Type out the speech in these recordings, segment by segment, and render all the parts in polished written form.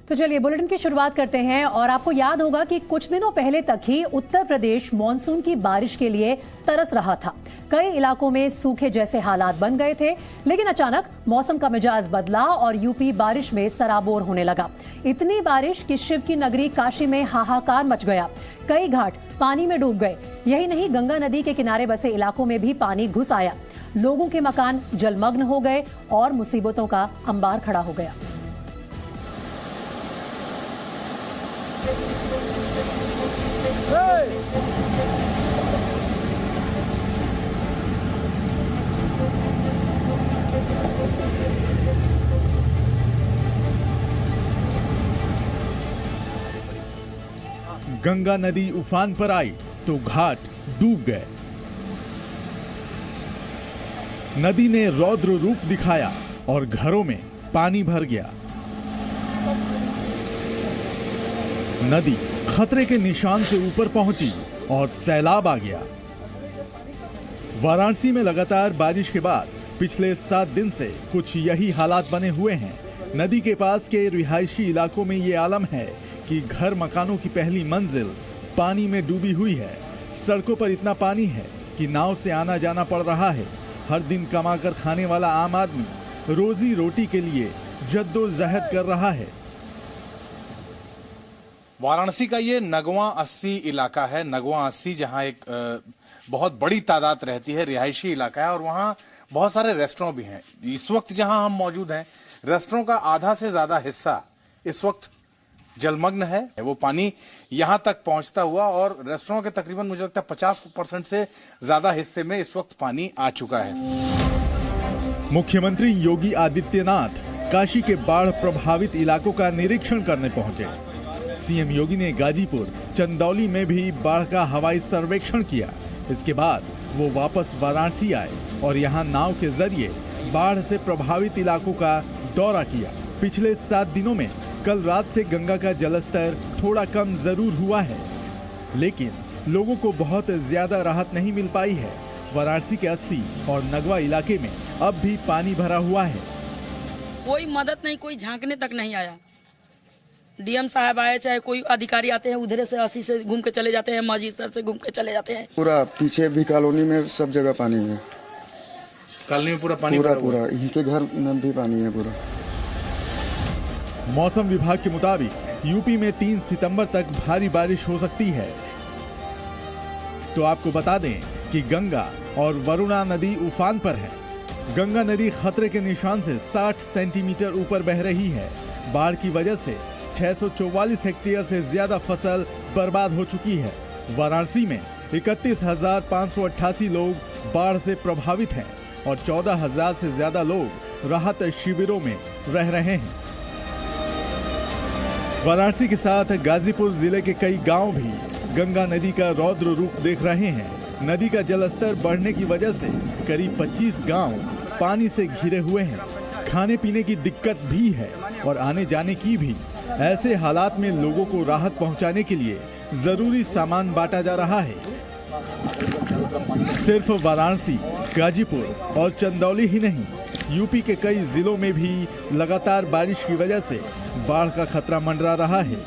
तो चलिए बुलेटिन की शुरुआत करते हैं। और आपको याद होगा कि कुछ दिनों पहले तक ही उत्तर प्रदेश मानसून की बारिश के लिए तरस रहा था। कई इलाकों में सूखे जैसे हालात बन गए थे, लेकिन अचानक मौसम का मिजाज बदला और यूपी बारिश में सराबोर होने लगा। इतनी बारिश कि शिव की नगरी काशी में हाहाकार मच गया। कई घाट पानी में डूब गए। यही नहीं, गंगा नदी के किनारे बसे इलाकों में भी पानी घुस आया। लोगों के मकान जलमग्न हो गए और मुसीबतों का अंबार खड़ा हो गया। गंगा नदी उफान पर आई तो घाट डूब गए। नदी ने रौद्र रूप दिखाया और घरों में पानी भर गया। नदी खतरे के निशान से ऊपर पहुंची और सैलाब आ गया। वाराणसी में लगातार बारिश के बाद पिछले 7 दिन से कुछ यही हालात बने हुए हैं। नदी के पास के रिहायशी इलाकों में ये आलम है कि घर मकानों की पहली मंजिल पानी में डूबी हुई है। सड़कों पर इतना पानी है कि नाव से आना जाना पड़ रहा है। हर दिन कमाकर खाने वाला आम आदमी रोजी रोटी के लिए जद्दोजहद कर रहा है। वाराणसी का ये नगवा 80 इलाका है। नगवा 80 जहां एक बहुत बड़ी तादाद रहती है, रिहायशी इलाका है और वहां बहुत सारे रेस्टोरेंट भी हैं। इस वक्त जहां हम मौजूद हैं, रेस्टोरेंट का आधा से ज्यादा हिस्सा इस वक्त जलमग्न है। वो पानी यहां तक पहुंचता हुआ और रेस्टोरेंट के तकरीबन मुझे लगता है 50% से ज्यादा हिस्से में इस वक्त पानी आ चुका है। मुख्यमंत्री योगी आदित्यनाथ काशी के बाढ़ प्रभावित इलाकों का निरीक्षण करने पहुंचे। सीएम योगी ने गाजीपुर, चंदौली में भी बाढ़ का हवाई सर्वेक्षण किया। इसके बाद वो वापस वाराणसी आए और यहां नाव के जरिए बाढ़ से प्रभावित इलाकों का दौरा किया। पिछले 7 दिनों में कल रात से गंगा का जलस्तर थोड़ा कम जरूर हुआ है, लेकिन लोगों को बहुत ज्यादा राहत नहीं मिल पाई है। वाराणसी के 80 और नगवा इलाके में अब भी पानी भरा हुआ है। कोई मदद नहीं, कोई झांकने तक नहीं आया। डीएम साहब आए, चाहे कोई अधिकारी आते हैं, उधर से 80 से घूम के चले जाते हैं, मजिस्टर से घूम के चले जाते हैं। पूरा पीछे भी कॉलोनी में सब जगह पानी है। कॉलोनी में पूरा पानी पूरा इनके घर में भी पानी है पूरा। मौसम विभाग के मुताबिक यूपी में 3 सितंबर तक भारी बारिश हो सकती है। तो आपको बता दें कि गंगा और वरुणा नदी उफान पर है। गंगा नदी खतरे के निशान से 60 सेंटीमीटर ऊपर बह रही है। बाढ़ की वजह से 644 हेक्टेयर से ज्यादा फसल बर्बाद हो चुकी है। वाराणसी में 31,588 लोग बाढ़ से प्रभावित हैं और 14,000 से ज्यादा लोग राहत शिविरों में रह रहे हैं। वाराणसी के साथ गाजीपुर जिले के कई गांव भी गंगा नदी का रौद्र रूप देख रहे हैं। नदी का जलस्तर बढ़ने की वजह से करीब 25 गांव पानी से घिरे हुए हैं। खाने पीने की दिक्कत भी है और आने जाने की भी। ऐसे हालात में लोगों को राहत पहुंचाने के लिए जरूरी सामान बांटा जा रहा है। सिर्फ वाराणसी, गाजीपुर और चंदौली ही नहीं, यूपी के कई जिलों में भी लगातार बारिश की वजह से बाढ़ का खतरा मंडरा रहा है।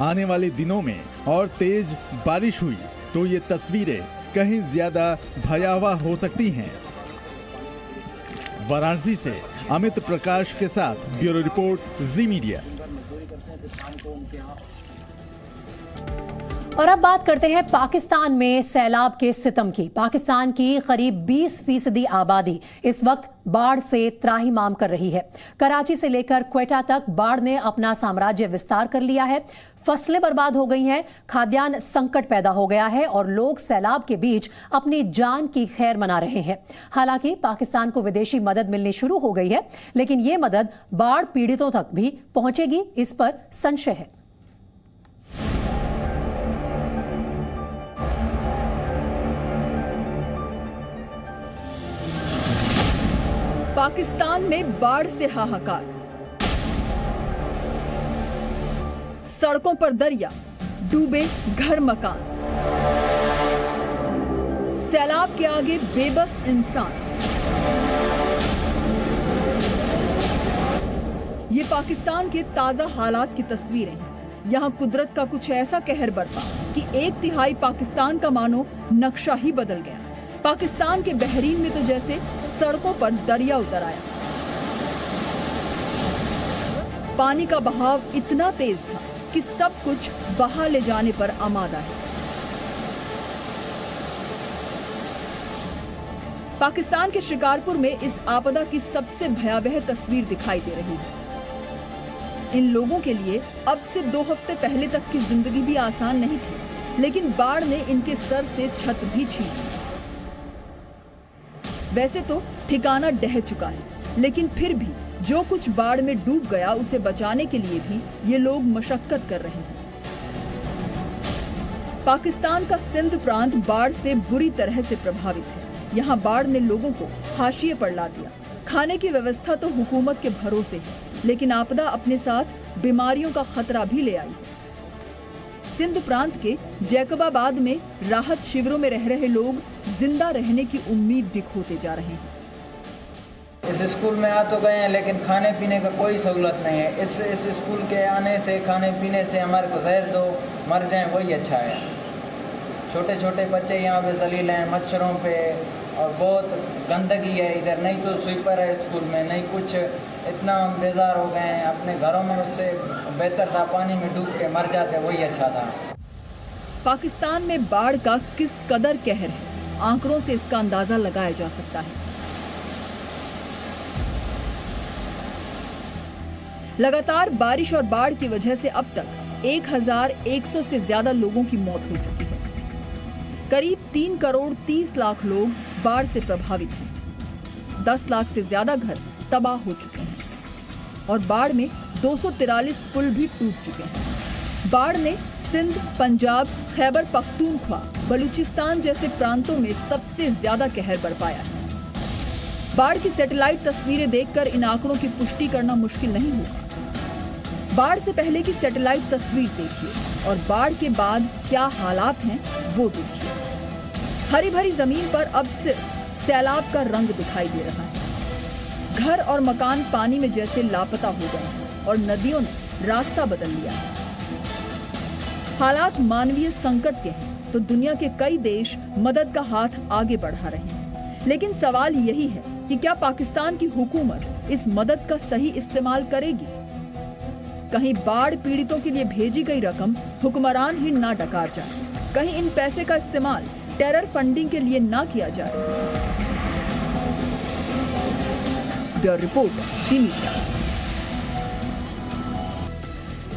आने वाले दिनों में और तेज बारिश हुई तो ये तस्वीरें कहीं ज्यादा भयावह हो सकती हैं। वाराणसी से अमित प्रकाश के साथ ब्यूरो रिपोर्ट, जी मीडिया। और अब बात करते हैं पाकिस्तान में सैलाब के सितम की। पाकिस्तान की करीब 20% आबादी इस वक्त बाढ़ से त्राहिमाम कर रही है। कराची से लेकर क्वेटा तक बाढ़ ने अपना साम्राज्य विस्तार कर लिया है। फसलें बर्बाद हो गई हैं, खाद्यान्न संकट पैदा हो गया है और लोग सैलाब के बीच अपनी जान की खैर मना रहे हैं। हालांकि पाकिस्तान को विदेशी मदद मिलनी शुरू हो गई है, लेकिन ये मदद बाढ़ पीड़ितों तक भी पहुंचेगी, इस पर संशय है। पाकिस्तान में बाढ़ से हाहाकार, सड़कों पर दरिया, डूबे घर मकान, सैलाब के आगे बेबस इंसान। ये पाकिस्तान के ताज़ा हालात की तस्वीरें हैं। यहाँ कुदरत का कुछ ऐसा कहर बरपा कि 1/3 पाकिस्तान का मानो नक्शा ही बदल गया। पाकिस्तान के बहरीन में तो जैसे सड़कों पर दरिया उतर आया। पानी का बहाव इतना तेज था कि सब कुछ बहा ले जाने पर आमादा है। पाकिस्तान के शिकारपुर में इस आपदा की सबसे भयावह तस्वीर दिखाई दे रही है। इन लोगों के लिए अब से 2 हफ्ते पहले तक की जिंदगी भी आसान नहीं थी, लेकिन बाढ़ ने इनके सर से छत भी छीन ली। वैसे तो ठिकाना ढह चुका है, लेकिन फिर भी जो कुछ बाढ़ में डूब गया उसे बचाने के लिए भी ये लोग मशक्कत कर रहे हैं। पाकिस्तान का सिंध प्रांत बाढ़ से बुरी तरह से प्रभावित है। यहाँ बाढ़ ने लोगों को हाशिए पर ला दिया। खाने की व्यवस्था तो हुकूमत के भरोसे है, लेकिन आपदा अपने साथ बीमारियों का खतरा भी ले आई। सिंध प्रांत के जैकबाबाद में राहत शिविरों में रह रहे लोग जिंदा रहने की उम्मीद भी खोते जा रहे हैं। इस स्कूल में आ तो गए हैं, लेकिन खाने पीने का कोई सहूलत नहीं है। इस स्कूल के आने से, खाने पीने से हमारे को जहर दो, मर जाएं वही अच्छा है। छोटे छोटे बच्चे यहाँ पे जलील हैं मच्छरों पे, और बहुत गंदगी है इधर। नहीं तो स्वीपर है स्कूल में, नहीं कुछ। इतना बेजार हो गए हैं अपने घरों में। उससे बेहतर था पानी में डूब के मर जाते, वही अच्छा था। पाकिस्तान में बाढ़ का किस कदर कहर है, आंकड़ों से इसका अंदाजा लगाया जा सकता है। लगातार बारिश और बाढ़ की वजह से अब तक 1100 से ज्यादा लोगों की मौत हो चुकी है। करीब 3 करोड़ 30 लाख लोग बाढ़ से प्रभावित हैं। 10 लाख से ज्यादा घर तबाह हो चुके हैं और बाढ़ में 243 पुल भी टूट चुके हैं। बाढ़ ने सिंध, पंजाब, खैबर पख्तूनख्वा, बलूचिस्तान जैसे प्रांतों में सबसे ज्यादा कहर बरपाया है। बाढ़ की सैटेलाइट तस्वीरें देखकर इन आंकड़ों की पुष्टि करना मुश्किल नहीं होगा। बाढ़ से पहले की सैटेलाइट तस्वीर देखिए और बाढ़ के बाद क्या हालात हैं वो देखिए। हरी भरी जमीन पर अब सिर्फ सैलाब का रंग दिखाई दे रहा है। घर और मकान पानी में जैसे लापता हो गए हैं और नदियों ने रास्ता बदल लिया है। हालात मानवीय संकट के हैं तो दुनिया के कई देश मदद का हाथ आगे बढ़ा रहे हैं, लेकिन सवाल यही है कि क्या पाकिस्तान की हुकूमत इस मदद का सही इस्तेमाल करेगी? कहीं बाढ़ पीड़ितों के लिए भेजी गई रकम हुक्मरान ही ना डकार जाए, कहीं इन पैसे का इस्तेमाल टेरर फंडिंग के लिए ना किया जाए। ब्यूरो रिपोर्ट, ज़ी मीडिया।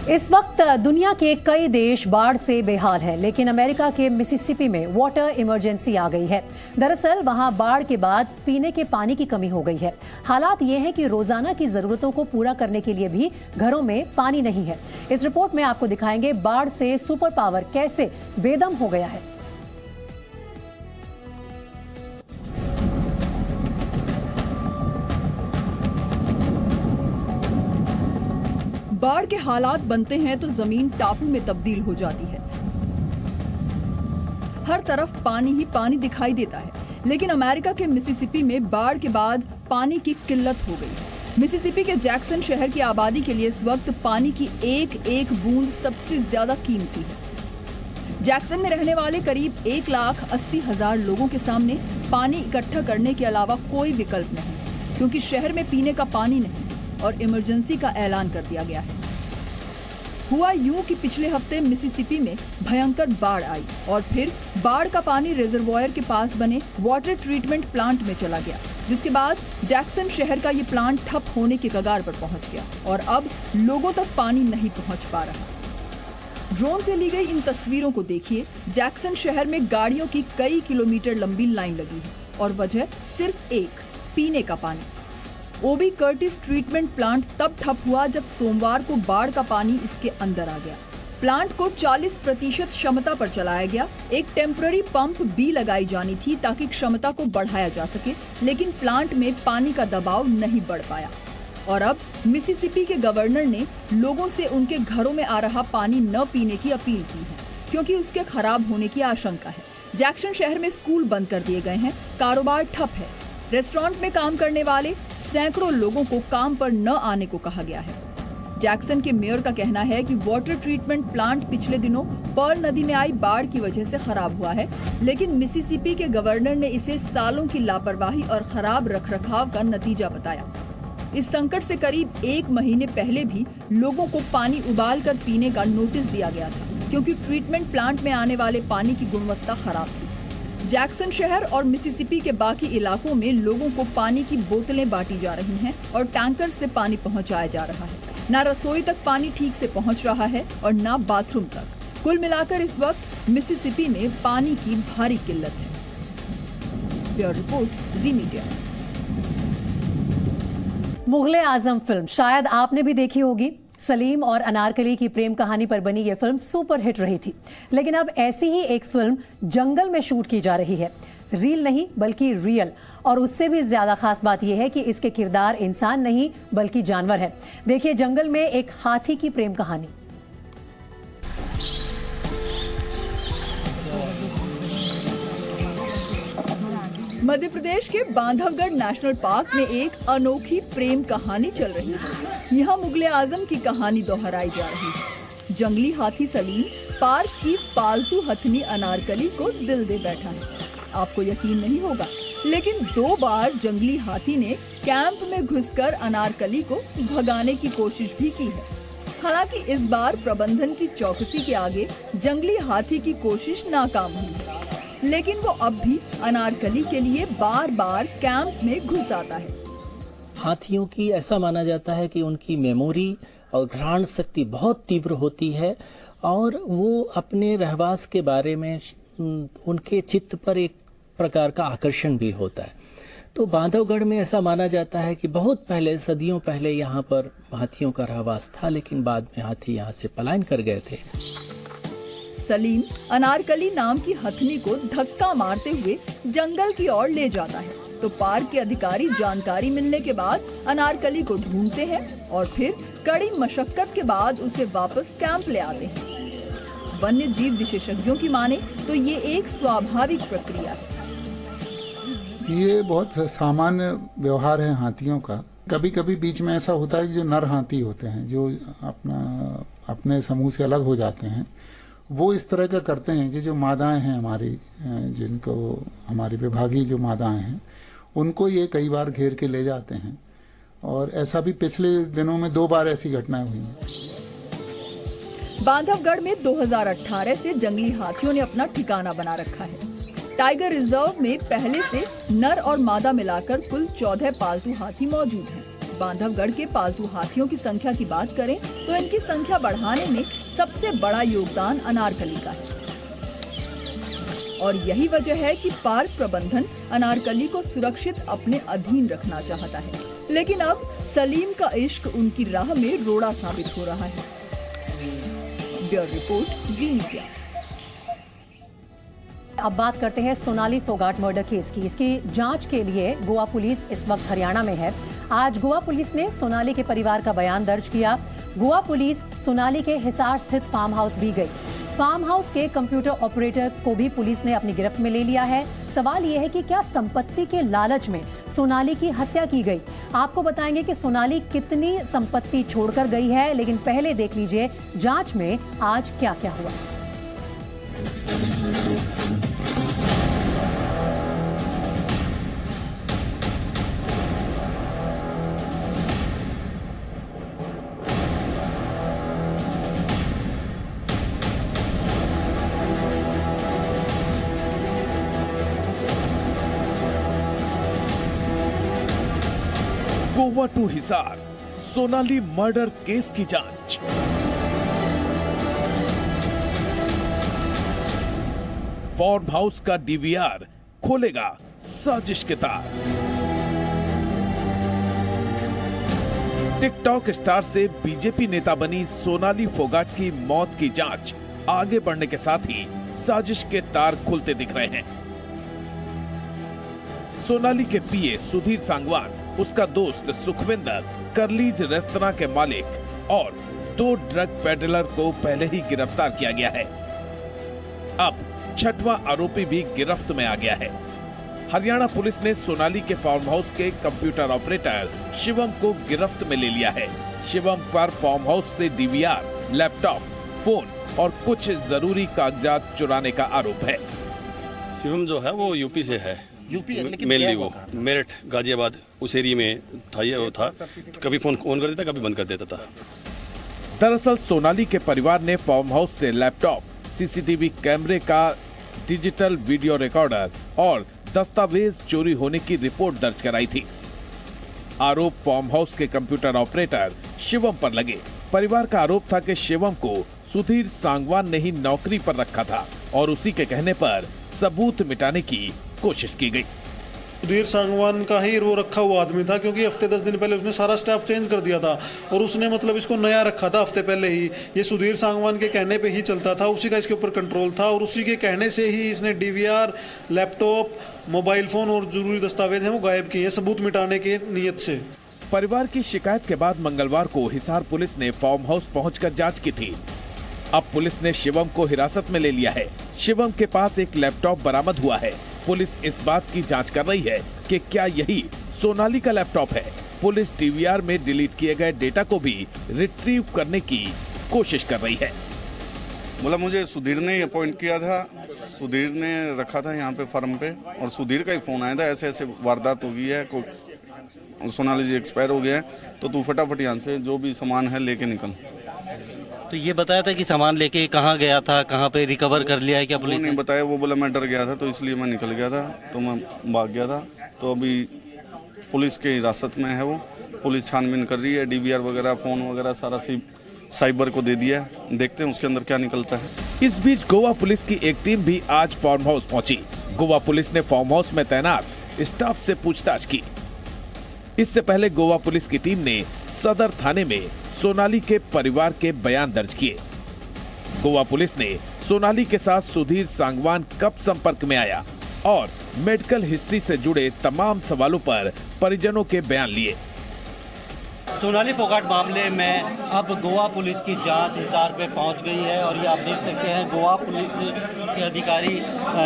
इस वक्त दुनिया के कई देश बाढ़ से बेहाल हैं, लेकिन अमेरिका के मिसिसिपी में वाटर इमरजेंसी आ गई है। दरअसल वहां बाढ़ के बाद पीने के पानी की कमी हो गई है। हालात ये हैं कि रोजाना की जरूरतों को पूरा करने के लिए भी घरों में पानी नहीं है। इस रिपोर्ट में आपको दिखाएंगे बाढ़ से सुपर पावर कैसे बेदम हो गया है। बाढ़ के हालात बनते हैं तो जमीन टापू में तब्दील हो जाती है। हर तरफ पानी ही पानी दिखाई देता है, लेकिन अमेरिका के मिसिसिपी में बाढ़ के बाद पानी की किल्लत हो गई। मिसिसिपी के जैक्सन शहर की आबादी के लिए इस वक्त पानी की एक एक बूंद सबसे ज्यादा कीमती है। जैक्सन में रहने वाले करीब 1,80,000 लोगों के सामने पानी इकट्ठा करने के अलावा कोई विकल्प नहीं, क्योंकि शहर में पीने का पानी नहीं और इमरजेंसी का ऐलान कर दिया गया है। हुआ यूं कि पिछले हफ्ते मिसिसिपी में भयंकर बाढ़ आई और फिर बाढ़ का पानी रिजर्वॉयर के पास बने वाटर ट्रीटमेंट प्लांट में चला गया, जिसके बाद जैक्सन शहर का ये प्लांट ठप होने के कगार पर पहुंच गया और अब लोगों तक पानी नहीं पहुंच पा रहा। ड्रोन से ली गई इन तस्वीरों को देखिए। जैक्सन शहर में गाड़ियों की कई किलोमीटर लंबी लाइन लगी है और वजह सिर्फ एक, पीने का पानी। ओबी कर्टिस ट्रीटमेंट प्लांट तब ठप हुआ जब सोमवार को बाढ़ का पानी इसके अंदर आ गया। प्लांट को 40% क्षमता पर चलाया गया। एक टेम्पररी पंप भी लगाई जानी थी ताकि क्षमता को बढ़ाया जा सके, लेकिन प्लांट में पानी का दबाव नहीं बढ़ पाया। और अब मिसिसिपी के गवर्नर ने लोगों से उनके घरों में आ रहा पानी न पीने की अपील की है, क्योंकि उसके खराब होने की आशंका है। जैक्सन शहर में स्कूल बंद कर दिए गए हैं, कारोबार ठप है। रेस्टोरेंट में काम करने वाले सैकड़ों लोगों को काम पर न आने को कहा गया है। जैक्सन के मेयर का कहना है कि वाटर ट्रीटमेंट प्लांट पिछले दिनों पर्ल नदी में आई बाढ़ की वजह से खराब हुआ है, लेकिन मिसिसिपी के गवर्नर ने इसे सालों की लापरवाही और खराब रखरखाव का नतीजा बताया। इस संकट से करीब 1 महीने पहले भी लोगों को पानी उबाल कर पीने का नोटिस दिया गया था, क्योंकि ट्रीटमेंट प्लांट में आने वाले पानी की गुणवत्ता खराब थी। जैक्सन शहर और मिसिसिपी के बाकी इलाकों में लोगों को पानी की बोतलें बांटी जा रही हैं और टैंकर से पानी पहुंचाया जा रहा है। न रसोई तक पानी ठीक से पहुंच रहा है और न बाथरूम तक। कुल मिलाकर इस वक्त मिसिसिपी में पानी की भारी किल्लत है। ब्यूरो रिपोर्ट, जी मीडिया। मुगले आजम फिल्म शायद आपने भी देखी होगी। सलीम और अनारकली की प्रेम कहानी पर बनी यह फिल्म सुपर हिट रही थी, लेकिन अब ऐसी ही एक फिल्म जंगल में शूट की जा रही है। रील नहीं बल्कि रियल, और उससे भी ज्यादा खास बात यह है कि इसके किरदार इंसान नहीं बल्कि जानवर है। देखिए जंगल में एक हाथी की प्रेम कहानी। मध्य प्रदेश के बांधवगढ़ नेशनल पार्क में एक अनोखी प्रेम कहानी चल रही है। यहाँ मुगले आजम की कहानी दोहराई जा रही है। जंगली हाथी सलीम पार्क की पालतू हथनी अनारकली को दिल दे बैठा है। आपको यकीन नहीं होगा, लेकिन 2 बार जंगली हाथी ने कैंप में घुसकर अनारकली को भगाने की कोशिश भी की है। हालांकि इस बार प्रबंधन की चौकसी के आगे जंगली हाथी की कोशिश नाकाम हुई है, लेकिन वो अब भी अनारकली के लिए बार बार कैंप में घुस आता है। हाथियों की ऐसा माना जाता है कि उनकी मेमोरी और घ्राण शक्ति बहुत तीव्र होती है और वो अपने रहवास के बारे में उनके चित्त पर एक प्रकार का आकर्षण भी होता है। तो बांधवगढ़ में ऐसा माना जाता है कि बहुत पहले, सदियों पहले यहाँ पर हाथियों का रहवास था, लेकिन बाद में हाथी यहाँ से पलायन कर गए थे। सलीम अनारकली नाम की हथनी को धक्का मारते हुए जंगल की ओर ले जाता है, तो पार्क के अधिकारी जानकारी मिलने के बाद अनारकली को ढूंढते हैं और फिर कड़ी मशक्कत के बाद उसे वापस कैंप ले आते हैं। वन्य जीव विशेषज्ञों की माने तो ये एक स्वाभाविक प्रक्रिया है। ये बहुत सामान्य व्यवहार है हाथियों का। कभी कभी बीच में ऐसा होता है कि जो नर हाथी होते हैं, जो अपने समूह से अलग हो जाते हैं, वो इस तरह का करते हैं कि जो मादाएं हैं हमारी, जिनको हमारी विभागीय जो मादाएं हैं, उनको ये कई बार घेर के ले जाते हैं। और ऐसा भी पिछले दिनों में 2 बार ऐसी घटनाएं हुई हैं। बांधवगढ़ में 2018 से जंगली हाथियों ने अपना ठिकाना बना रखा है। टाइगर रिजर्व में पहले से नर और मादा मिलाकर कुल 14 पालतू हाथी मौजूद हैं। बांधवगढ़ के पालतू हाथियों की संख्या की बात करें तो इनकी संख्या बढ़ाने में सबसे बड़ा योगदान अनारकली का है। और यही वजह है कि पार्क प्रबंधन अनारकली को सुरक्षित अपने अधीन रखना चाहता है, लेकिन अब सलीम का इश्क उनकी राह में रोड़ा साबित हो रहा है। ब्यूरो रिपोर्ट, जी मीडिया। अब बात करते हैं सोनाली फोगाट मर्डर केस की। इसकी जांच के लिए गोवा पुलिस इस वक्त हरियाणा में है। आज गोवा पुलिस ने सोनाली के परिवार का बयान दर्ज किया। गोवा पुलिस सोनाली के हिसार स्थित फार्म हाउस भी गई। फार्म हाउस के कंप्यूटर ऑपरेटर को भी पुलिस ने अपनी गिरफ्त में ले लिया है। सवाल यह है कि क्या संपत्ति के लालच में सोनाली की हत्या की गई? आपको बताएंगे कि सोनाली कितनी संपत्ति छोड़कर गई है, लेकिन पहले देख लीजिए जांच में आज क्या क्या हुआ। Goa to Hisar Sonali murder case की जांच। फार्म हाउस का डीवीआर खोलेगा साजिश के तार। टिकटॉक स्टार से बीजेपी नेता बनी सोनाली फोगाट की मौत की जांच आगे बढ़ने के साथ ही साजिश के तार खुलते दिख रहे हैं। सोनाली के पीए सुधीर सांगवान, उसका दोस्त सुखविंदर, करलीज रेस्तरां के मालिक और 2 ड्रग पेडलर को पहले ही गिरफ्तार किया गया है। अब 6वां आरोपी भी गिरफ्त में आ गया है। हरियाणा पुलिस ने सोनाली के फार्म हाउस के कंप्यूटर ऑपरेटर शिवम को गिरफ्त में ले लिया है। शिवम पर फार्म हाउस से डीवीआर, लैपटॉप, फोन और कुछ जरूरी कागजात चुराने का आरोप है। शिवम जो है वो यूपी से है, मेनली वो मेरठ, गाजियाबाद उस एरिया में था। ये वो था कभी फोन ऑन कर देता, कभी बंद कर देता था। दरअसल सोनाली के परिवार ने फार्म हाउस से लैपटॉप, सीसीटीवी कैमरे का डिजिटल वीडियो रिकॉर्डर और दस्तावेज चोरी होने की रिपोर्ट दर्ज कराई थी। आरोप फार्म हाउस के कंप्यूटर ऑपरेटर शिवम पर लगे। परिवार का आरोप था कि शिवम को सुधीर सांगवान ने ही नौकरी पर रखा था और उसी के कहने पर सबूत मिटाने की कोशिश की गई। सुधीर सांगवान का ही वो रखा हुआ आदमी था, क्योंकि हफ्ते 10 दिन पहले उसने सारा स्टाफ चेंज कर दिया था और उसने मतलब इसको नया रखा था हफ्ते पहले ही। ये सुधीर सांगवान के कहने पे ही चलता था, उसी का इसके ऊपर कंट्रोल था और उसी के कहने से ही इसने डीवीआर, लैपटॉप, मोबाइल फोन और जरूरी दस्तावेज हैं वो गायब किए, सबूत मिटाने के नियत से। परिवार की शिकायत के बाद मंगलवार को हिसार पुलिस ने फार्म हाउस पहुंचकर जांच की थी। अब पुलिस ने शिवम को हिरासत में ले लिया है। शिवम के पास एक लैपटॉप बरामद हुआ है। पुलिस इस बात की जांच कर रही है कि क्या यही सोनाली का लैपटॉप है। पुलिस डीवीआर में डिलीट किए गए डेटा को भी रिट्रीव करने की कोशिश कर रही है। बोला मुझे सुधीर ने अपॉइंट किया था, सुधीर ने रखा था यहाँ पे फर्म पे और सुधीर का ही फोन आया था, ऐसे ऐसे वारदात हो गई है, सोनाली जी एक्सपायर हो गया है, तो तू फटाफट यहाँ से जो भी सामान है लेके निकल। तो ये बताया था कि सामान लेके कहाँ गया था, कहाँ पे रिकवर कर लिया है क्या पुलिस ने? नहीं बताया, वो बोला मैं डर गया था तो इसलिए मैं निकल गया था, तो मैं भाग गया था। तो अभी पुलिस के हिरासत में है वो, पुलिस छानबीन कर रही है, डीवीआर वगैरह, फोन वगैरह सारा साइबर को दे दिया है, देखते हैं उसके अंदर क्या निकलता है। इस बीच गोवा पुलिस की एक टीम भी आज फार्म हाउस पहुंची। गोवा पुलिस ने फार्म हाउस में तैनात स्टाफ से पूछताछ की। इससे पहले गोवा पुलिस की टीम ने सदर थाने में सोनाली के परिवार के बयान दर्ज किए। गोवा पुलिस ने सोनाली के साथ सुधीर सांगवान कब संपर्क में आया और मेडिकल हिस्ट्री से जुड़े तमाम सवालों पर परिजनों के बयान लिए। सोनाली फोगाट मामले में अब गोवा पुलिस की जांच हिसार पे पहुंच गई है और ये आप देख सकते हैं गोवा पुलिस के अधिकारी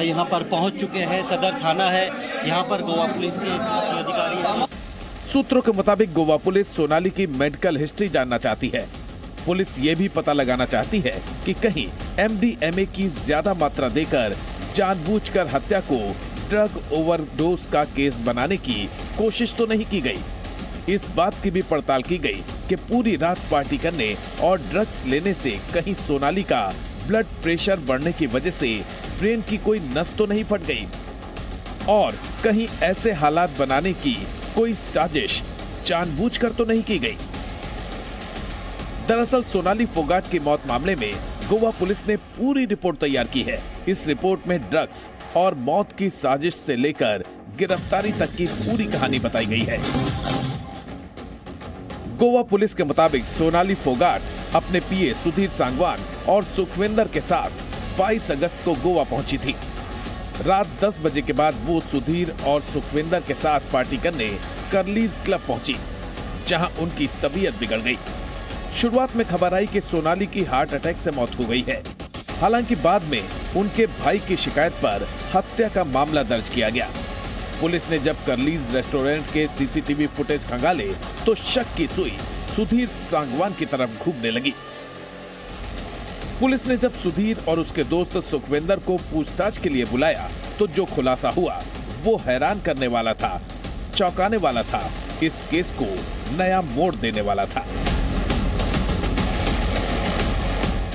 यहां पर पहुंच चुके हैं। सदर थाना है, यहां पर गोवा पुलिस के अधिकारी हैं। सूत्रों के मुताबिक गोवा पुलिस सोनाली की मेडिकल हिस्ट्री जानना चाहती है। पुलिस ये भी पता लगाना चाहती है कि कहीं MDMA की ज्यादा मात्रा देकर जानबूझकर हत्या को ड्रग ओवरडोज का केस बनाने की कोशिश तो नहीं की गई। इस बात की भी पड़ताल की गई कि पूरी रात पार्टी करने और ड्रग्स लेने से कहीं सोनाली का ब्लड प्रेशर बढ़ने की वजह से ब्रेन की कोई नस तो नहीं फट गई और कहीं ऐसे हालात बनाने की कोई साजिश जानबूझकर तो नहीं की गई। दरअसल सोनाली फोगाट की मौत मामले में गोवा पुलिस ने पूरी रिपोर्ट तैयार की है। इस रिपोर्ट में ड्रग्स और मौत की साजिश से लेकर गिरफ्तारी तक की पूरी कहानी बताई गई है। गोवा पुलिस के मुताबिक सोनाली फोगाट अपने पीए सुधीर सांगवान और सुखविंदर के साथ 22 अगस्त को गोवा पहुंची थी। रात 10 बजे के बाद वो सुधीर और सुखविंदर के साथ पार्टी करने कर्लीज क्लब पहुंची, जहां उनकी तबीयत बिगड़ गई। शुरुआत में खबर आई कि सोनाली की हार्ट अटैक से मौत हो गई है। हालांकि बाद में उनके भाई की शिकायत पर हत्या का मामला दर्ज किया गया। पुलिस ने जब कर्लीज रेस्टोरेंट के सीसीटीवी फुटेज खंगाले तो शक की सुई सुधीर सांगवान की तरफ घूमने लगी। पुलिस ने जब सुधीर और उसके दोस्त सुखविंदर को पूछताछ के लिए बुलाया तो जो खुलासा हुआ वो हैरान करने वाला था, चौंकाने वाला था, इस केस को नया मोड़ देने वाला था।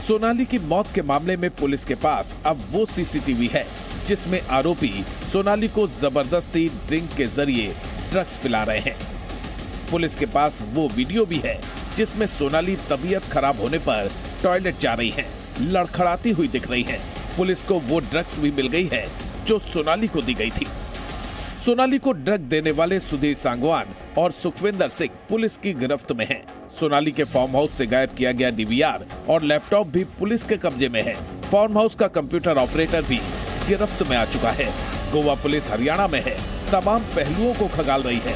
सोनाली की मौत के मामले में पुलिस के पास अब वो सीसीटीवी है जिसमें आरोपी सोनाली को जबरदस्ती ड्रिंक के जरिए ड्रग्स पिला रहे हैं। पुलिस के पास वो वीडियो भी है जिसमें सोनाली तबीयत खराब होने पर टॉयलेट जा रही है, लड़खड़ाती हुई दिख रही है। पुलिस को वो ड्रग्स भी मिल गई है जो सोनाली को दी गई थी। सोनाली को ड्रग देने वाले सुधीर सांगवान और सुखविंदर सिंह पुलिस की गिरफ्त में हैं। सोनाली के फार्म हाउस से गायब किया गया डीवीआर और लैपटॉप भी पुलिस के कब्जे में है। फार्म हाउस का कंप्यूटर ऑपरेटर भी गिरफ्त में आ चुका है। गोवा पुलिस हरियाणा में है, तमाम पहलुओं को खंगाल रही है।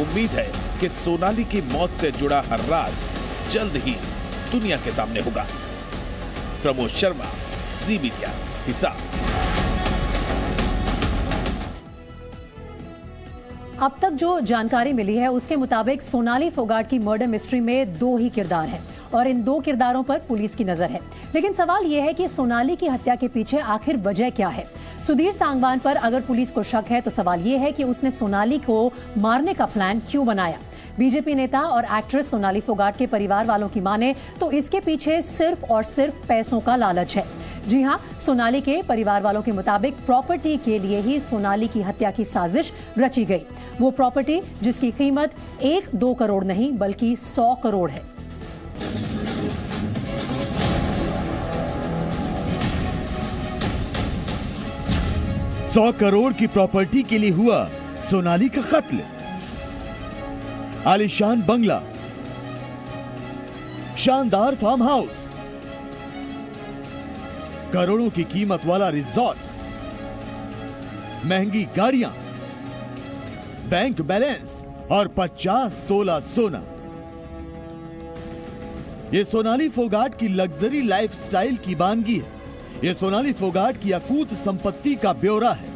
उम्मीद है कि सोनाली की मौत से जुड़ा हर राज जल्द ही दुनिया के सामने होगा। प्रमोद शर्मा, जी मीडिया, हिसार। अब तक जो जानकारी मिली है उसके मुताबिक सोनाली फोगाट की मर्डर मिस्ट्री में 2 ही किरदार हैं और इन 2 किरदारों पर पुलिस की नजर है। लेकिन सवाल यह है कि सोनाली की हत्या के पीछे आखिर वजह क्या है। सुधीर सांगवान पर अगर पुलिस को शक है तो सवाल यह है कि उसने सोनाली को मारने का प्लान क्यों बनाया। बीजेपी नेता और एक्ट्रेस सोनाली फोगाट के परिवार वालों की माने तो इसके पीछे सिर्फ और सिर्फ पैसों का लालच है। जी हां, सोनाली के परिवार वालों के मुताबिक प्रॉपर्टी के लिए ही सोनाली की हत्या की साजिश रची गई। वो प्रॉपर्टी जिसकी कीमत 1-2 करोड़ नहीं बल्कि 100 करोड़ है। $100 करोड़ की प्रॉपर्टी के लिए हुआ सोनाली का कत्ल। आलीशान बंगला, शानदार फार्म हाउस, करोड़ों की कीमत वाला रिजॉर्ट, महंगी गाड़ियां, बैंक बैलेंस और 50 तोला सोना। ये सोनाली फोगाट की लग्जरी लाइफस्टाइल की वानगी है। ये सोनाली फोगाट की अकूत संपत्ति का ब्यौरा है।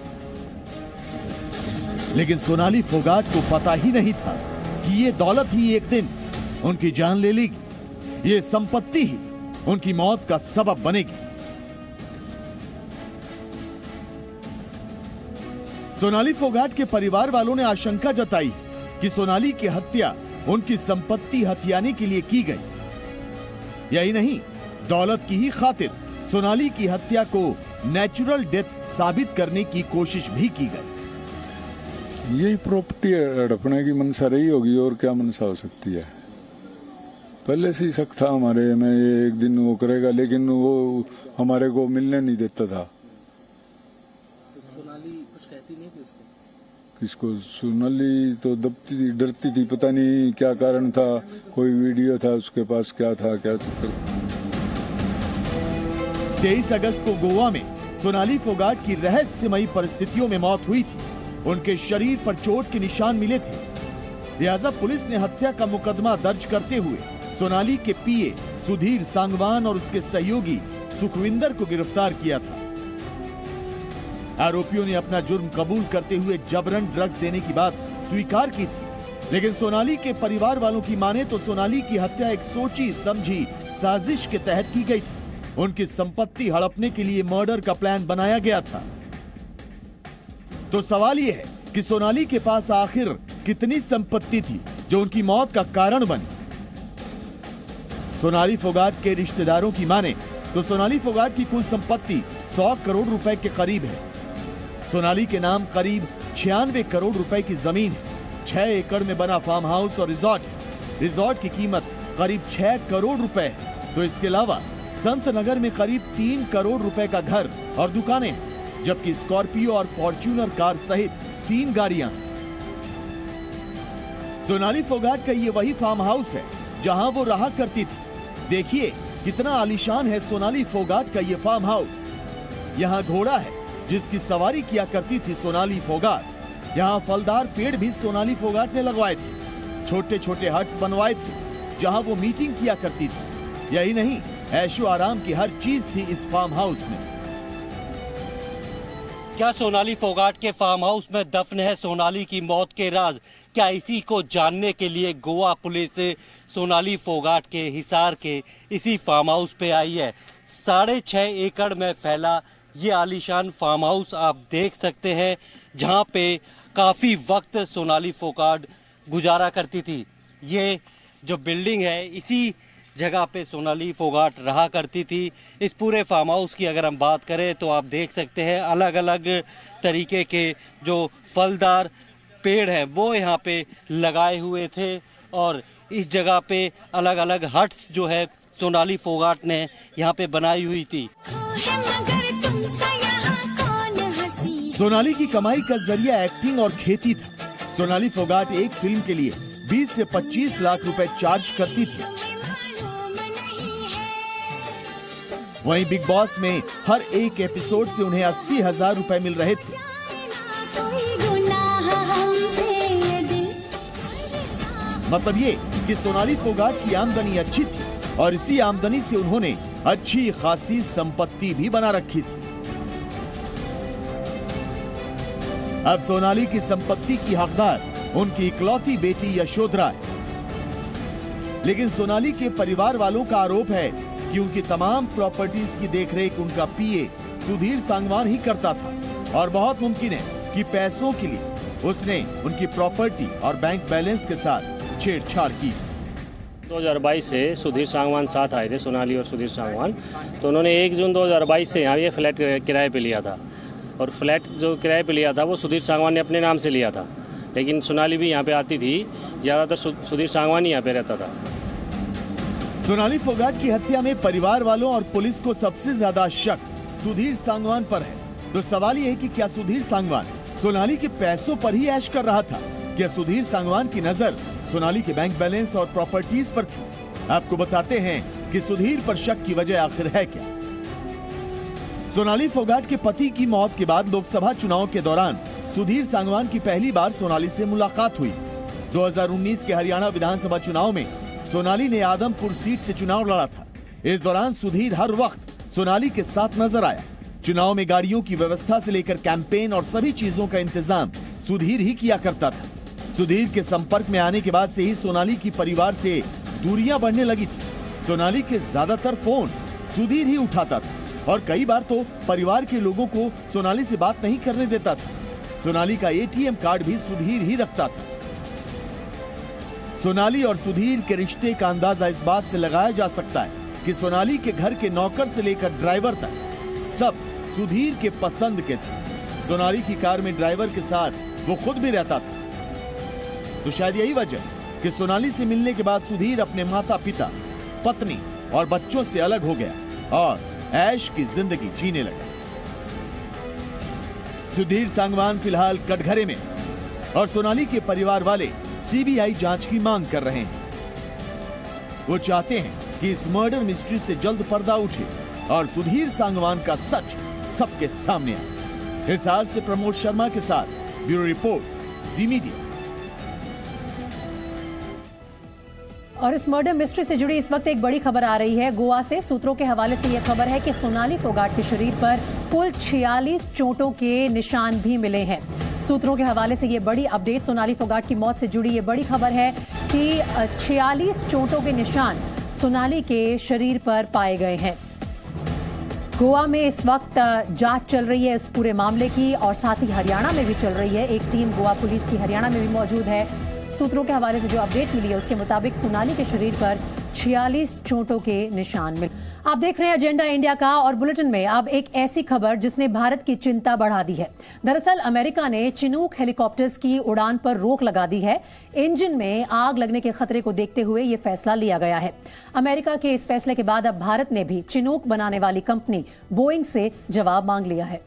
लेकिन सोनाली फोगाट को पता ही नहीं था कि ये दौलत ही एक दिन उनकी जान ले लेगी। ये संपत्ति ही उनकी मौत का सबब बनेगी। सोनाली फोगाट के परिवार वालों ने आशंका जताई कि सोनाली की हत्या उनकी संपत्ति हथियाने के लिए की गई। यही नहीं, दौलत की ही खातिर सोनाली की हत्या को नेचुरल डेथ साबित करने की कोशिश भी की गई। यही प्रॉपर्टी हड़पने की मनसा रही होगी, और क्या मनसा हो सकती है। पहले से ही शक था हमारे में ये एक दिन वो करेगा, लेकिन वो हमारे को मिलने नहीं देता था। सोनाली कुछ कहती नहीं थी उसको? किसको? सोनाली तो दबती थी, डरती थी, पता नहीं क्या कारण था। कोई वीडियो था उसके पास, क्या था, क्या चक्कर। 23 अगस्त को गोवा में सोनाली फोगाट की रहस्यमयी परिस्थितियों में मौत हुई थी। उनके शरीर पर चोट के निशान मिले थे। लिहाजा पुलिस ने हत्या का मुकदमा दर्ज करते हुए सोनाली के पीए सुधीर सांगवान और उसके सहयोगी सुखविंदर को गिरफ्तार किया था। आरोपियों ने अपना जुर्म कबूल करते हुए जबरन ड्रग्स देने की बात स्वीकार की थी। लेकिन सोनाली के परिवार वालों की माने तो सोनाली की हत्या एक सोची समझी साजिश के तहत की गई थी। उनकी संपत्ति हड़पने के लिए मर्डर का प्लान बनाया गया था। तो सवाल यह है कि सोनाली के पास आखिर कितनी संपत्ति थी जो उनकी मौत का कारण बनी। सोनाली फोगाट के रिश्तेदारों की माने तो सोनाली फोगाट की कुल संपत्ति 100 करोड़ रुपए के करीब है। सोनाली के नाम करीब 96 करोड़ रुपए की जमीन है। 6 एकड़ में बना फार्म हाउस और रिजॉर्ट है। रिजॉर्ट की कीमत करीब 6 करोड़ रुपए है। तो इसके अलावा संत नगर में करीब 3 करोड़ रुपए का घर और दुकानें हैं, जबकि स्कॉर्पियो और फॉर्च्यूनर कार सहित 3 गाड़ियां हैं। सोनाली फोगाट का ये वही फार्म हाउस है जहां वो रहा करती थी। देखिए कितना आलीशान है सोनाली फोगाट का ये फार्म हाउस। यहाँ घोड़ा है जिसकी सवारी किया करती थी सोनाली फोगाट। यहाँ फलदार पेड़ भी सोनाली फोगाट ने लगवाए थे। छोटे छोटे हट्स बनवाए थे जहाँ वो मीटिंग किया करती थी। यही नहीं, ऐशो आराम की हर चीज थी इस फार्म हाउस में। क्या सोनाली फोगाट के फार्म हाउस में दफन है सोनाली की मौत के राज? क्या इसी को जानने के लिए गोवा पुलिस सोनाली फोगाट के हिसार के इसी फार्म हाउस पे आई है। 6.5 एकड़ में फैला ये आलीशान फार्म हाउस आप देख सकते हैं, जहां पे काफ़ी वक्त सोनाली फोगाट गुजारा करती थी। ये जो बिल्डिंग है, इसी जगह पे सोनाली फोगाट रहा करती थी। इस पूरे फार्म हाउस की अगर हम बात करें तो आप देख सकते हैं अलग अलग तरीके के जो फलदार पेड़ हैं वो यहाँ पे लगाए हुए थे, और इस जगह पे अलग अलग हट्स जो है सोनाली फोगाट ने यहाँ पे बनाई हुई थी। सोनाली की कमाई का जरिया एक्टिंग और खेती था। सोनाली फोगाट एक फिल्म के लिए 20 से 25 लाख रुपए चार्ज करती थी। वहीं बिग बॉस में हर एक एपिसोड से उन्हें 80,000 रुपए मिल रहे थे। मतलब ये कि सोनाली फोगाट की आमदनी अच्छी थी और इसी आमदनी से उन्होंने अच्छी खासी संपत्ति भी बना रखी थी। अब सोनाली की संपत्ति की हकदार उनकी इकलौती बेटी यशोधरा है। लेकिन सोनाली के परिवार वालों का आरोप है कि उनकी तमाम प्रॉपर्टीज की देखरेख उनका पीए सुधीर सांगवान ही करता था और बहुत मुमकिन है कि पैसों के लिए उसने उनकी प्रॉपर्टी और बैंक बैलेंस के साथ छेड़छाड़ की। 2022 से सुधीर सांगवान साथ आए थे, सोनाली और सुधीर सांगवान। तो उन्होंने 1 जून 2022 से यहाँ ये फ्लैट किराए पे लिया था और फ्लैट जो किराए पे लिया था वो सुधीर सांगवान ने अपने नाम से लिया था, लेकिन सोनाली भी यहाँ पे आती थी। ज़्यादातर सुधीर सांगवान ही यहाँ पे रहता था। सोनाली फोगाट की हत्या में परिवार वालों और पुलिस को सबसे ज्यादा शक सुधीर सांगवान पर है। तो सवाल ये है कि क्या सुधीर सांगवान सोनाली के पैसों पर ही ऐश कर रहा था? क्या सुधीर सांगवान की नजर सोनाली के बैंक बैलेंस और प्रॉपर्टीज पर थी? आपको बताते हैं कि सुधीर पर शक की वजह आखिर है क्या। सोनाली फोगाट के पति की मौत के बाद लोकसभा चुनाव के दौरान सुधीर सांगवान की पहली बार सोनाली से मुलाकात हुई। 2019 के हरियाणा विधानसभा चुनाव में सोनाली ने आदमपुर सीट से चुनाव लड़ा था। इस दौरान सुधीर हर वक्त सोनाली के साथ नजर आया। चुनाव में गाड़ियों की व्यवस्था से लेकर कैंपेन और सभी चीजों का इंतजाम सुधीर ही किया करता था। सुधीर के संपर्क में आने के बाद से ही सोनाली की परिवार से दूरियां बढ़ने लगी थी। सोनाली के ज्यादातर फोन सुधीर ही उठाता था और कई बार तो परिवार के लोगों को सोनाली से बात नहीं करने देता था। सोनाली का एटीएम कार्ड भी सुधीर ही रखता था। सोनाली और सुधीर के रिश्ते का अंदाजा इस बात से लगाया जा सकता है कि सोनाली के घर के नौकर से लेकर ड्राइवर तक सब सुधीर के पसंद के थे। सोनाली की कार में ड्राइवर के साथ वो खुद भी रहता था। तो शायद यही वजह कि सोनाली से मिलने के बाद सुधीर अपने माता पिता, पत्नी और बच्चों से अलग हो गया और ऐश की जिंदगी जीने लगा। सुधीर सांगवान फिलहाल कटघरे में और सोनाली के परिवार वाले सीबीआई जांच की मांग कर रहे हैं। वो चाहते हैं कि इस मर्डर मिस्ट्री से जल्द पर्दा उठे और सुधीर सांगवान का सच सबके सामने आए। हिसार से प्रमोद शर्मा के साथ ब्यूरो रिपोर्ट, जी मीडिया। और इस मर्डर मिस्ट्री से जुड़ी इस वक्त एक बड़ी खबर आ रही है गोवा से। सूत्रों के हवाले से यह खबर है कि सोनाली फोगाट के शरीर पर कुल 46 चोटों के निशान भी मिले हैं। सूत्रों के हवाले से ये बड़ी अपडेट, सोनाली फोगाट की मौत से जुड़ी ये बड़ी खबर है कि 46 चोटों के निशान सोनाली के शरीर पर पाए गए हैं। गोवा में इस वक्त जांच चल रही है इस पूरे मामले की और साथ ही हरियाणा में भी चल रही है। एक टीम गोवा पुलिस की हरियाणा में भी मौजूद है। सूत्रों के हवाले से जो अपडेट मिली है उसके मुताबिक सोनाली के शरीर पर 46 चोटों के निशान मिले। आप देख रहे हैं एजेंडा इंडिया का और बुलेटिन में अब एक ऐसी खबर जिसने भारत की चिंता बढ़ा दी है। दरअसल अमेरिका ने चिनूक हेलीकॉप्टर्स की उड़ान पर रोक लगा दी है। इंजन में आग लगने के खतरे को देखते हुए ये फैसला लिया गया है। अमेरिका के इस फैसले के बाद अब भारत ने भी चिनूक बनाने वाली कंपनी बोइंग से जवाब मांग लिया है।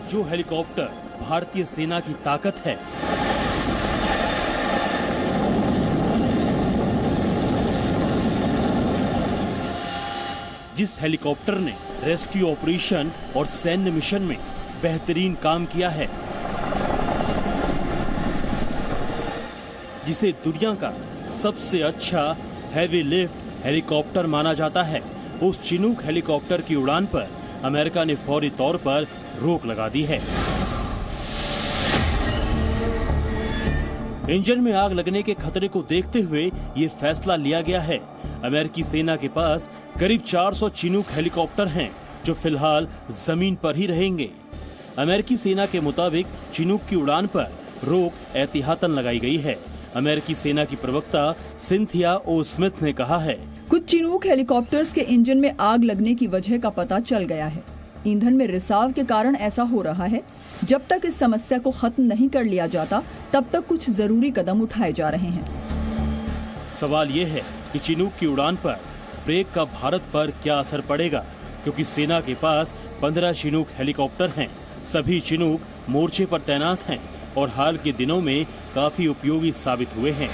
जो हेलीकॉप्टर भारतीय सेना की ताकत है, जिस हेलीकॉप्टर ने रेस्क्यू ऑपरेशन और सैन्य मिशन में बेहतरीन काम किया है, जिसे दुनिया का सबसे अच्छा हैवी लिफ्ट हेलीकॉप्टर माना जाता है, उस चिनूक हेलीकॉप्टर की उड़ान पर अमेरिका ने फौरी तौर पर रोक लगा दी है। इंजन में आग लगने के खतरे को देखते हुए ये फैसला लिया गया है। अमेरिकी सेना के पास करीब 400 चिनूक हेलीकॉप्टर हैं जो फिलहाल जमीन पर ही रहेंगे। अमेरिकी सेना के मुताबिक चिनूक की उड़ान पर रोक एहतियातन लगाई गई है। अमेरिकी सेना की प्रवक्ता सिंथिया ओ स्मिथ ने कहा है, कुछ चिनूक हेलीकॉप्टर्स के इंजन में आग लगने की वजह का पता चल गया है। ईंधन में रिसाव के कारण ऐसा हो रहा है। जब तक इस समस्या को खत्म नहीं कर लिया जाता तब तक कुछ जरूरी कदम उठाए जा रहे हैं। सवाल ये है कि चिनूक की उड़ान पर ब्रेक का भारत पर क्या असर पड़ेगा, क्योंकि सेना के पास 15 चिनूक हेलीकॉप्टर हैं। सभी चिनूक मोर्चे पर तैनात हैं और हाल के दिनों में काफी उपयोगी साबित हुए हैं।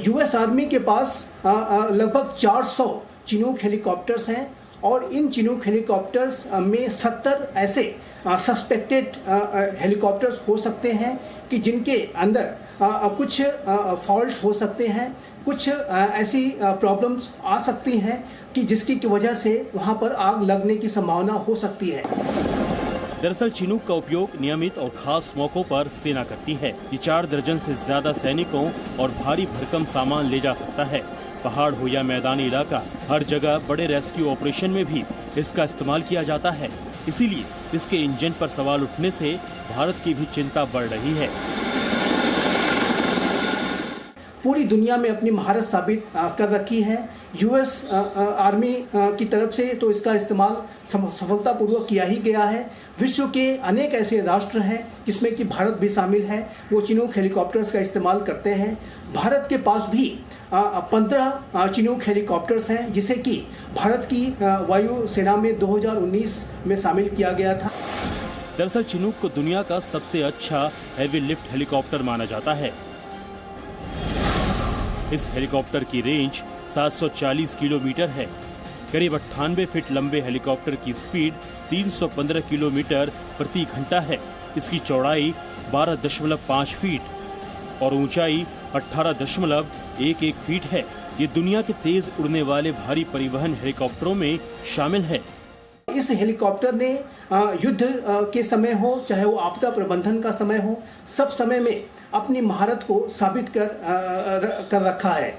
यूएस आर्मी के पास लगभग 400 चिनूक हेलीकॉप्टर्स हैं और इन चिनूक हेलीकॉप्टर्स में 70 ऐसे सस्पेक्टेड हेलीकॉप्टर्स हो सकते हैं कि जिनके अंदर कुछ फॉल्ट्स हो सकते हैं, कुछ ऐसी प्रॉब्लम्स आ सकती हैं कि जिसकी वजह से वहाँ पर आग लगने की संभावना हो सकती है। दरअसल चिनूक का उपयोग नियमित और खास मौकों पर सेना करती है। ये 4 दर्जन से ज्यादा सैनिकों और भारी भरकम सामान ले जा सकता है। पहाड़ हो या मैदानी इलाका, हर जगह बड़े रेस्क्यू ऑपरेशन में भी इसका इस्तेमाल किया जाता है। इसीलिए इसके इंजन पर सवाल उठने से भारत की भी चिंता बढ़ रही है। पूरी दुनिया में अपनी महारत साबित कर रखी है। यूएस आर्मी की तरफ से तो इसका इस्तेमाल सफलतापूर्वक किया ही गया है। विश्व के अनेक ऐसे राष्ट्र हैं जिसमें कि भारत भी शामिल है, वो चिनूक हेलीकॉप्टर्स का इस्तेमाल करते हैं। भारत के पास भी 15 चिनूक हेलीकॉप्टर्स हैं, जिसे कि भारत की वायु सेना में 2019 में शामिल किया गया था। दरअसल चिनूक को दुनिया का सबसे अच्छा हेवी लिफ्ट हेलीकॉप्टर माना जाता है। इस हेलीकॉप्टर की रेंज 740 किलोमीटर है। करीब 98 फीट लंबे हेलीकॉप्टर की स्पीड 315 किलोमीटर प्रति घंटा है। इसकी चौड़ाई 12.5 फीट और ऊंचाई 18.11 फीट है। ये दुनिया के तेज उड़ने वाले भारी परिवहन हेलीकॉप्टरों में शामिल है। इस हेलीकॉप्टर ने युद्ध के समय हो, चाहे वो आपदा प्रबंधन का समय हो, सब समय में अपनी महारत को साबित कर रखा है।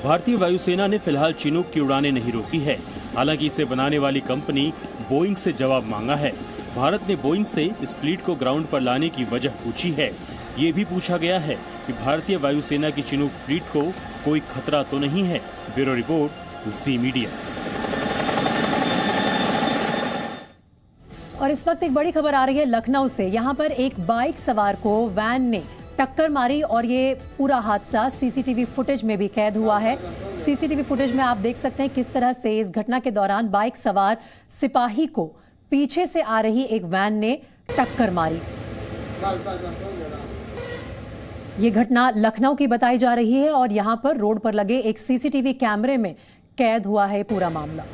भारतीय वायुसेना ने फिलहाल चिनूक की उड़ानें नहीं रोकी है। हालांकि इसे बनाने वाली कंपनी बोइंग से जवाब मांगा है। भारत ने बोइंग से इस फ्लीट को ग्राउंड पर लाने की वजह पूछी है। ये भी पूछा गया है कि भारतीय वायुसेना की चिनूक फ्लीट को कोई खतरा तो नहीं है। ब्यूरो रिपोर्ट, जी मीडिया। और इस वक्त एक बड़ी खबर आ रही है लखनऊ से। यहाँ पर एक बाइक सवार को वैन ने टक्कर मारी और ये पूरा हादसा सीसीटीवी फुटेज में भी कैद हुआ है। सीसीटीवी फुटेज में आप देख सकते हैं किस तरह से इस घटना के दौरान बाइक सवार सिपाही को पीछे से आ रही एक वैन ने टक्कर मारी। ये घटना लखनऊ की बताई जा रही है और यहाँ पर रोड पर लगे एक सीसीटीवी कैमरे में कैद हुआ है पूरा मामला।